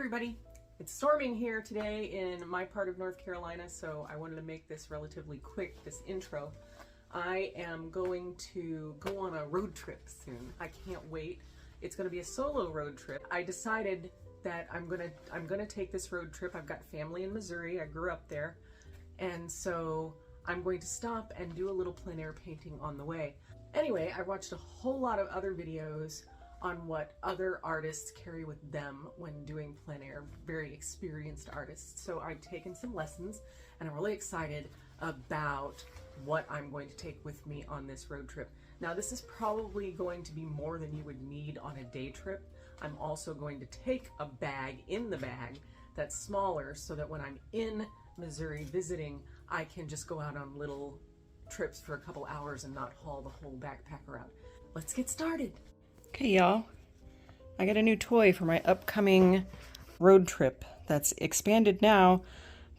everybody. It's storming here today in my part of North Carolina, so I wanted to make this relatively quick, this intro. I am going to go on a road trip soon. I can't wait. It's going to be a solo road trip. I decided that I'm gonna take this road trip. I've got family in Missouri. I grew up there, and so I'm going to stop and do a little plein air painting on the way. Anyway, I watched a whole lot of other videos on what other artists carry with them when doing plein air, very experienced artists. So I've taken some lessons and I'm really excited about what I'm going to take with me on this road trip. Now this is probably going to be more than you would need on a day trip. I'm also going to take a bag in the bag that's smaller so that when I'm in Missouri visiting, I can just go out on little trips for a couple hours and not haul the whole backpack around. Let's get started. Okay, y'all, I got a new toy for my upcoming road trip that's expanded now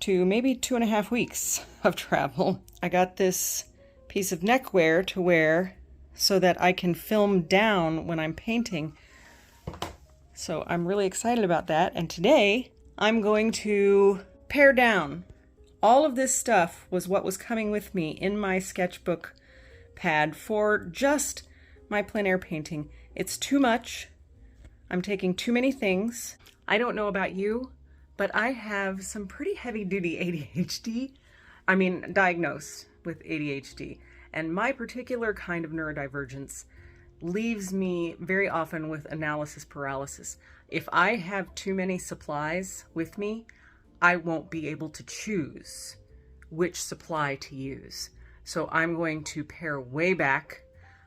to maybe 2.5 weeks of travel. I got this piece of neckwear to wear so that I can film down when I'm painting. So I'm really excited about that. And today I'm going to pare down. All of this stuff was what was coming with me in my sketchbook pad for just my plein air painting. It's too much. I'm taking too many things. I don't know about you, but I have some pretty heavy-duty ADHD. I mean, diagnosed with ADHD. And my particular kind of neurodivergence leaves me very often with analysis paralysis. If I have too many supplies with me, I won't be able to choose which supply to use. So I'm going to pare way back.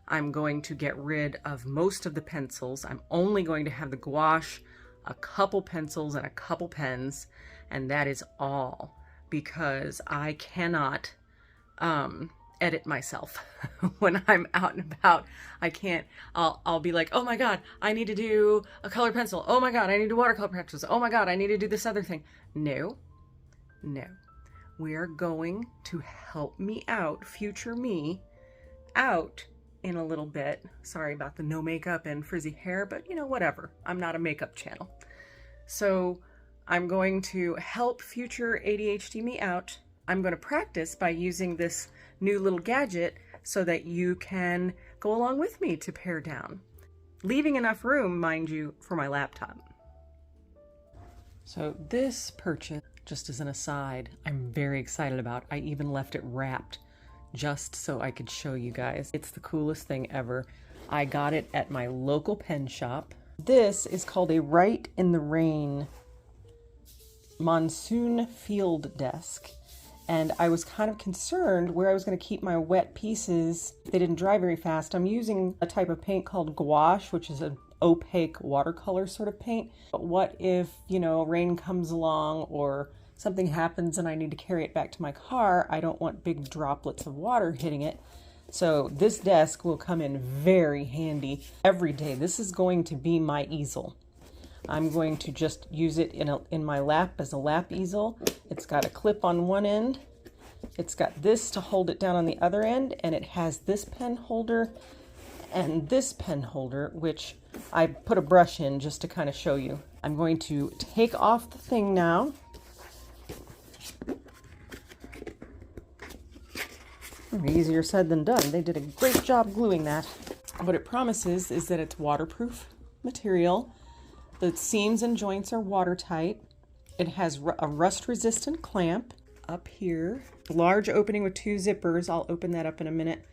I'm going to get rid of most of the pencils. I'm only going to have the gouache, a couple pencils, and a couple pens, and that is all, because I cannot edit myself when I'm out and about. I can't. I'll be like, oh my god, I need to do a color pencil. Oh my god, I need to do watercolor pencils. Oh my god, I need to do this other thing. No. We are going to help me out, future me, out in a little bit. Sorry about the no makeup and frizzy hair, but you know, whatever. I'm not a makeup channel. So I'm going to help future ADHD me out. I'm going to practice by using this new little gadget so that you can go along with me to pare down. Leaving enough room, mind you, for my laptop. So this purchase, just as an aside, I'm very excited about. I even left it wrapped just so I could show you guys. It's the coolest thing ever. I got it at my local pen shop. This is called a Write in the Rain monsoon field desk. And I was kind of concerned where I was going to keep my wet pieces. They didn't dry very fast. I'm using a type of paint called gouache, which is an opaque watercolor sort of paint. But what if, you know, rain comes along or something happens and I need to carry it back to my car? I don't want big droplets of water hitting it. So this desk will come in very handy every day. This is going to be my easel. I'm going to just use it in my lap as a lap easel. It's got a clip on one end. It's got this to hold it down on the other end, and it has this pen holder and this pen holder, which I put a brush in just to kind of show you. I'm going to take off the thing now. Easier said than done. They did a great job gluing that. What it promises is that it's waterproof material. The seams and joints are watertight. It has a rust-resistant clamp up here. Large opening with 2 zippers. I'll open that up in a minute.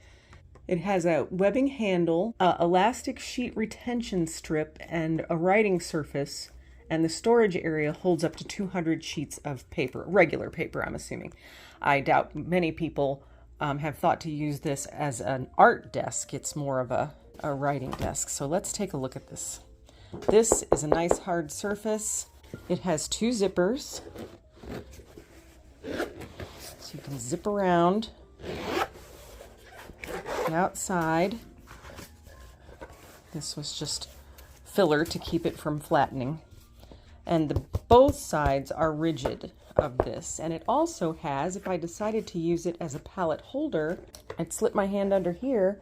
It has a webbing handle, elastic sheet retention strip, and a writing surface. And the storage area holds up to 200 sheets of paper, regular paper, I'm assuming. I doubt many people have thought to use this as an art desk. It's more of a writing desk. So let's take a look at this. This is a nice hard surface. It has 2 zippers. So you can zip around the outside. This was just filler to keep it from flattening. And both sides are rigid of this. And it also has, if I decided to use it as a palette holder, I'd slip my hand under here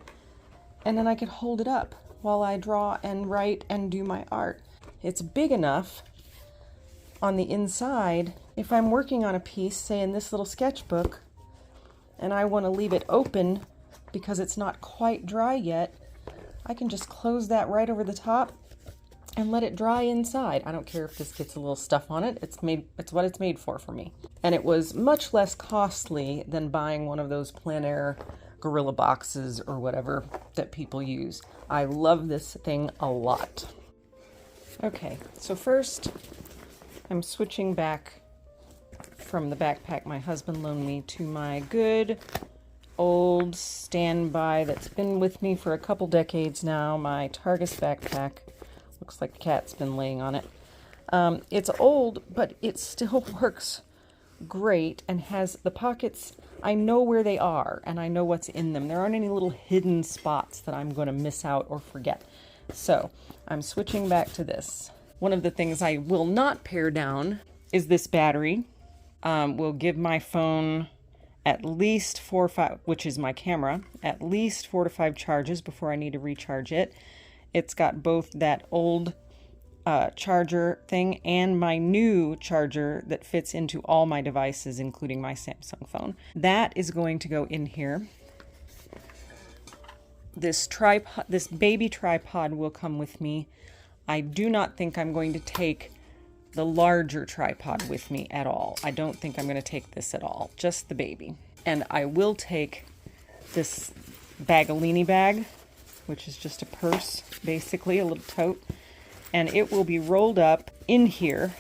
and then I could hold it up while I draw and write and do my art. It's big enough on the inside, if I'm working on a piece, say in this little sketchbook, and I want to leave it open because it's not quite dry yet, I can just close that right over the top and let it dry inside. I don't care if this gets a little stuff on it. It's what it's made for me. And it was much less costly than buying one of those plein air Gorilla boxes or whatever that people use. I love this thing a lot. Okay, so first I'm switching back from the backpack my husband loaned me to my good old standby that's been with me for a couple decades now, my Targus backpack. Looks like the cat's been laying on it. It's old, but it still works great and has the pockets. I know where they are and I know what's in them. There aren't any little hidden spots that I'm going to miss out or forget. So I'm switching back to this. One of the things I will not pare down is this battery. Will give my phone at least 4 or 5, which is my camera, at least 4 to 5 charges before I need to recharge it. It's got both that old charger thing and my new charger that fits into all my devices, including my Samsung phone. That is going to go in here. This tripod, this baby tripod will come with me. I do not think I'm going to take the larger tripod with me at all. I don't think I'm going to take this at all, just the baby. And I will take this Bagolini bag, which is just a purse, basically, a little tote. And it will be rolled up in here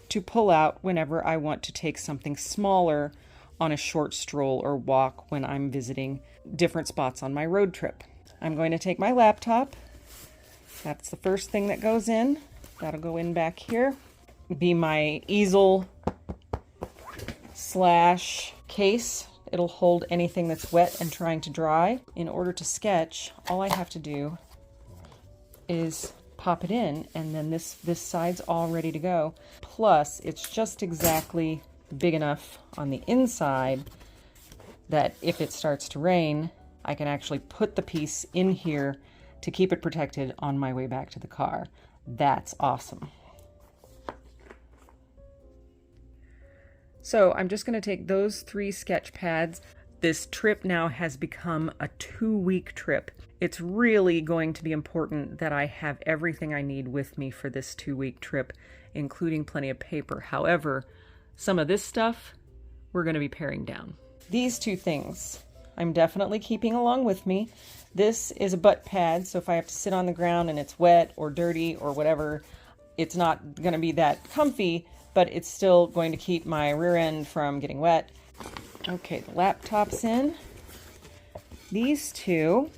to pull out whenever I want to take something smaller on a short stroll or walk when I'm visiting different spots on my road trip. I'm going to take my laptop. That's the first thing that goes in. That'll go in back here. Be my easel / case. It'll hold anything that's wet and trying to dry. In order to sketch, all I have to do is pop it in, and then this side's all ready to go. Plus, it's just exactly big enough on the inside that if it starts to rain, I can actually put the piece in here to keep it protected on my way back to the car. That's awesome. So I'm just going to take those 3 sketch pads. This trip now has become a 2-week trip. It's really going to be important that I have everything I need with me for this 2-week trip, including plenty of paper. However, some of this stuff we're going to be paring down. These 2 things I'm definitely keeping along with me. This is a butt pad, so if I have to sit on the ground and it's wet or dirty or whatever, it's not going to be that comfy, but it's still going to keep my rear end from getting wet. Okay, the laptop's in. These 2,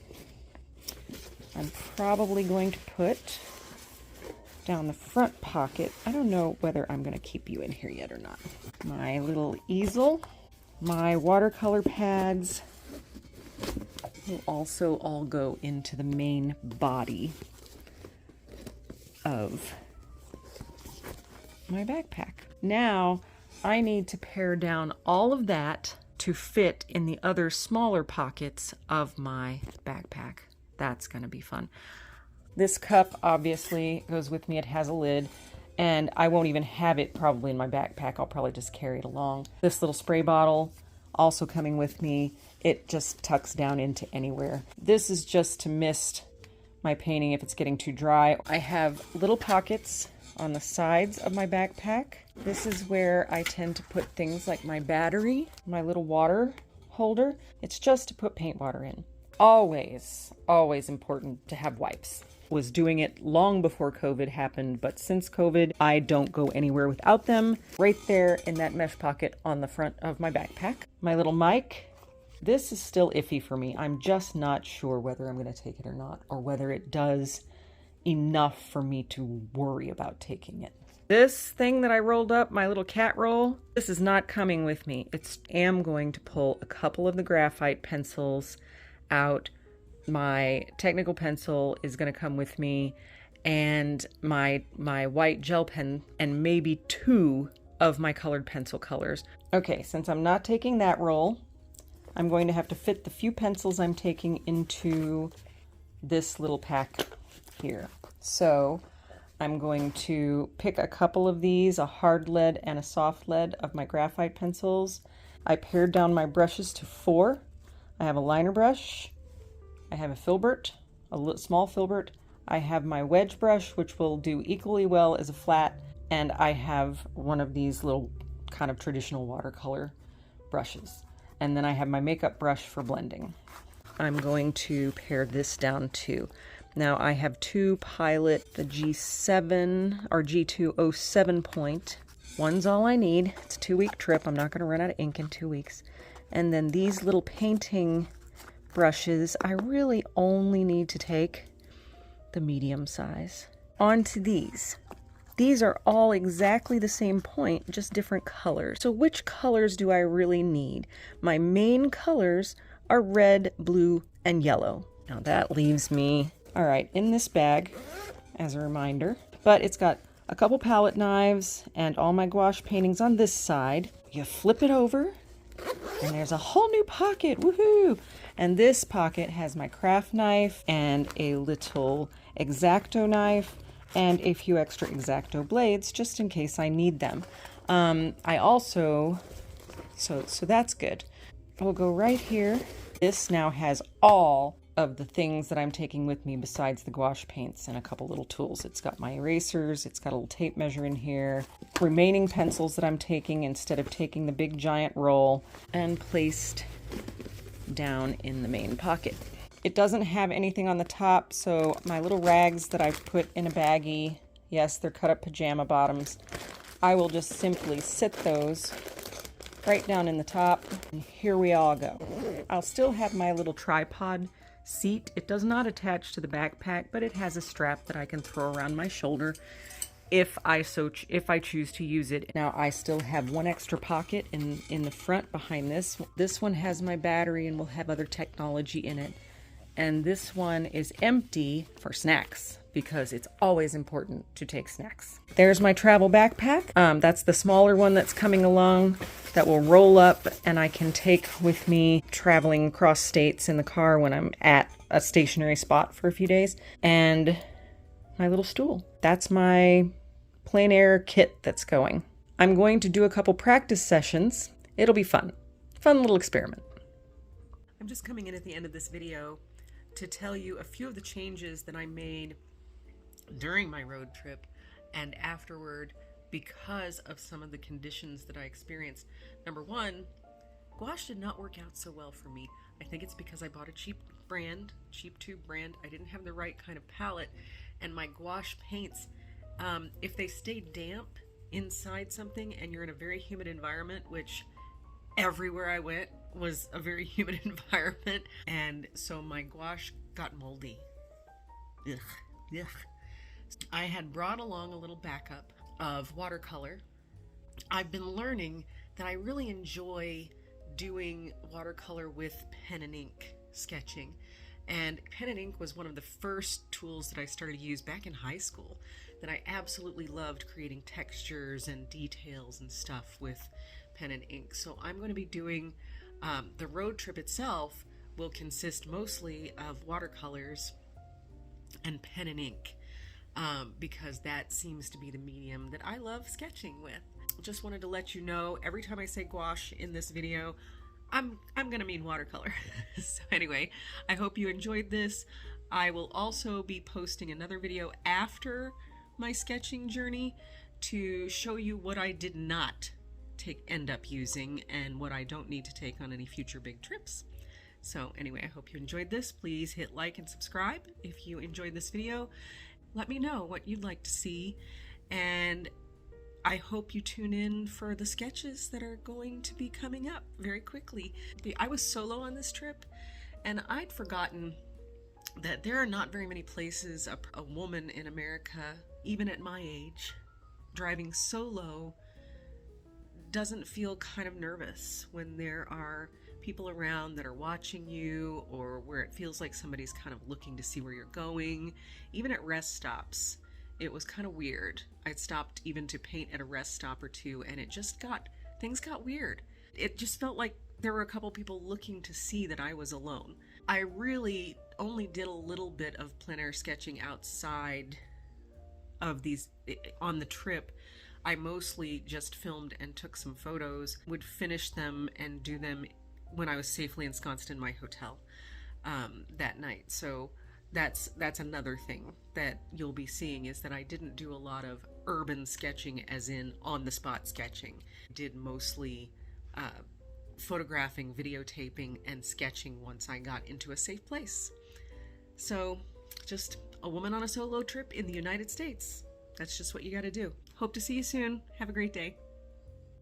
I'm probably going to put down the front pocket. I don't know whether I'm going to keep you in here yet or not. My little easel, my watercolor pads will also all go into the main body of my backpack. Now I need to pare down all of that to fit in the other smaller pockets of my backpack. That's going to be fun. This cup obviously goes with me. It has a lid, and I won't even have it probably in my backpack. I'll probably just carry it along. This little spray bottle also coming with me. It just tucks down into anywhere. This is just to mist my painting if it's getting too dry. I have little pockets on the sides of my backpack. This is where I tend to put things like my battery, my little water holder. It's just to put paint water in. Always, always important to have wipes. Was doing it long before COVID happened, but since COVID, I don't go anywhere without them. Right there in that mesh pocket on the front of my backpack. My little mic. This is still iffy for me. I'm just not sure whether I'm going to take it or not, or whether it does enough for me to worry about taking it. This thing that I rolled up, my little cat roll, this is not coming with me. Am going to pull a couple of the graphite pencils out. My technical pencil is going to come with me, and my white gel pen, and maybe 2 of my colored pencil colors. Okay, since I'm not taking that roll, I'm going to have to fit the few pencils I'm taking into this little pack here. So I'm going to pick a couple of these, a hard lead and a soft lead of my graphite pencils. I pared down my brushes to 4. I have a liner brush, I have a filbert, a small filbert, I have my wedge brush, which will do equally well as a flat, and I have one of these little kind of traditional watercolor brushes. And then I have my makeup brush for blending. I'm going to pare this down too. Now I have 2 Pilot, the G7 or G207 point. One's all I need. It's a 2-week trip. I'm not going to run out of ink in 2 weeks. And then these little painting brushes, I really only need to take the medium size. On to these. These are all exactly the same point, just different colors. So which colors do I really need? My main colors are red, blue, and yellow. Now that leaves me, all right, in this bag as a reminder, but it's got a couple palette knives and all my gouache paintings on this side. You flip it over and there's a whole new pocket, woohoo! And this pocket has my craft knife and a little X-Acto knife and a few extra X-Acto blades just in case I need them. I also, so that's good. We'll go right here. This now has all of the things that I'm taking with me besides the gouache paints and a couple little tools. It's got my erasers, it's got a little tape measure in here, remaining pencils that I'm taking instead of taking the big giant roll, and placed down in the main pocket. It doesn't have anything on the top, so my little rags that I've put in a baggie, yes, they're cut up pajama bottoms, I will just simply sit those right down in the top, and here we all go. I'll still have my little tripod seat. It does not attach to the backpack, but it has a strap that I can throw around my shoulder if I choose to use it. Now I still have one extra pocket in the front behind this. This one has my battery and will have other technology in it. And this one is empty for snacks because it's always important to take snacks. There's my travel backpack. That's the smaller one that's coming along that will roll up and I can take with me traveling across states in the car when I'm at a stationary spot for a few days. And my little stool. That's my plein air kit that's going. I'm going to do a couple practice sessions. It'll be fun. Fun little experiment. I'm just coming in at the end of this video to tell you a few of the changes that I made during my road trip and afterward because of some of the conditions that I experienced. Number one, gouache did not work out so well for me. I think it's because I bought a cheap tube brand. I didn't have the right kind of palette, and my gouache paints, if they stay damp inside something and you're in a very humid environment, which everywhere I went was a very humid environment, and so my gouache got moldy. Ugh, ugh. I had brought along a little backup of watercolor. I've been learning that I really enjoy doing watercolor with pen and ink sketching, and pen and ink was one of the first tools that I started to use back in high school, that I absolutely loved creating textures and details and stuff with pen and ink. So I'm going to be doing the road trip itself will consist mostly of watercolors and pen and ink, because that seems to be the medium that I love sketching with. Just wanted to let you know, every time I say gouache in this video, I'm gonna mean watercolor. So anyway, I hope you enjoyed this. I will also be posting another video after my sketching journey to show you what I did not end up using and what I don't need to take on any future big trips. So anyway, I hope you enjoyed this. Please hit like and subscribe if you enjoyed this video. Let me know what you'd like to see, and I hope you tune in for the sketches that are going to be coming up very quickly. I was solo on this trip, and I'd forgotten that there are not very many places a woman in America, even at my age, driving solo doesn't feel kind of nervous when there are people around that are watching you, or where it feels like somebody's kind of looking to see where you're going. Even at rest stops, it was kind of weird. I'd stopped even to paint at a rest stop or two, and things got weird. It just felt like there were a couple people looking to see that I was alone. I really only did a little bit of plein air sketching outside of these on the trip, I mostly just filmed and took some photos, would finish them and do them when I was safely ensconced in my hotel that night. So that's another thing that you'll be seeing, is that I didn't do a lot of urban sketching as in on the spot sketching. Did mostly photographing, videotaping, and sketching once I got into a safe place. So just a woman on a solo trip in the United States. That's just what you got to do. Hope to see you soon. Have a great day.